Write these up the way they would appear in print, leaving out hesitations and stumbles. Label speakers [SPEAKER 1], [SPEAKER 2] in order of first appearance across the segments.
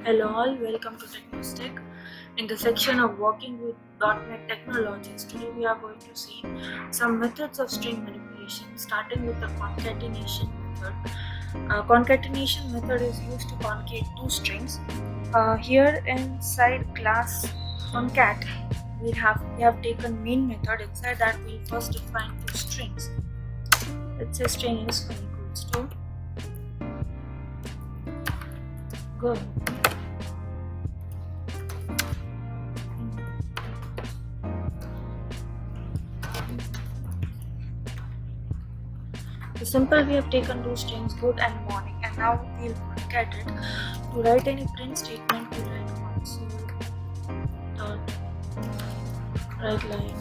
[SPEAKER 1] Hello all, welcome to Technostic. In the section of working with .NET technologies, today we are going to see some methods of string manipulation, starting with the concatenation method. Concatenation method is used to concate two strings. Here inside class concat, we have taken main method. Inside that we'll first define two strings. Let's say string is equals to go. The simple we have taken two strings good and morning, and now we'll concat it. To write any print statement, we write console dot write line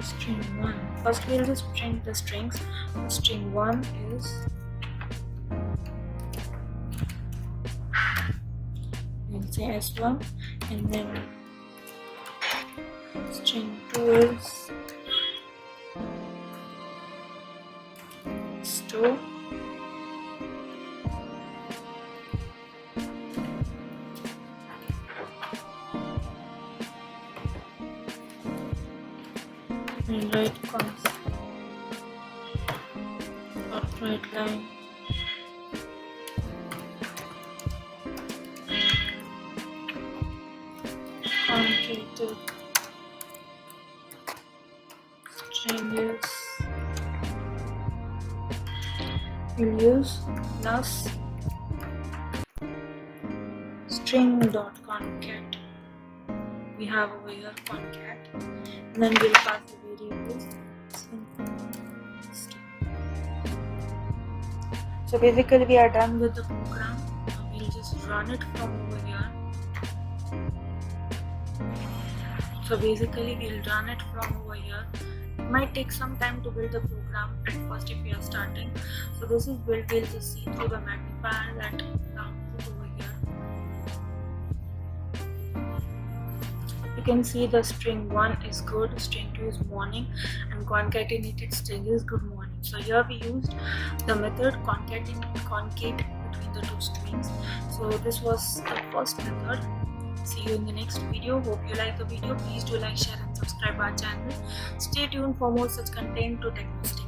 [SPEAKER 1] string 1. First we'll just print the strings. String 1 is we'll say S1, and then string 2 is S2, and write console dot write line concated string is we'll use plus string dot concat. We have over here concat, and then we'll pass the variables. So basically we are done with the program. Now we'll just run it from over here. So basically we'll run it from over here. It might take some time to build the program at first if we are starting. So this is built, we'll just see through the magnifier that the output over here. You can see the string 1 is good, string 2 is morning, and concatenated string is good morning. So here we used the method concate between the two strings. So this was the first method. See you in the next video. Hope you like the video. Please do like, share and subscribe our channel. Stay tuned for more such content to Technostic.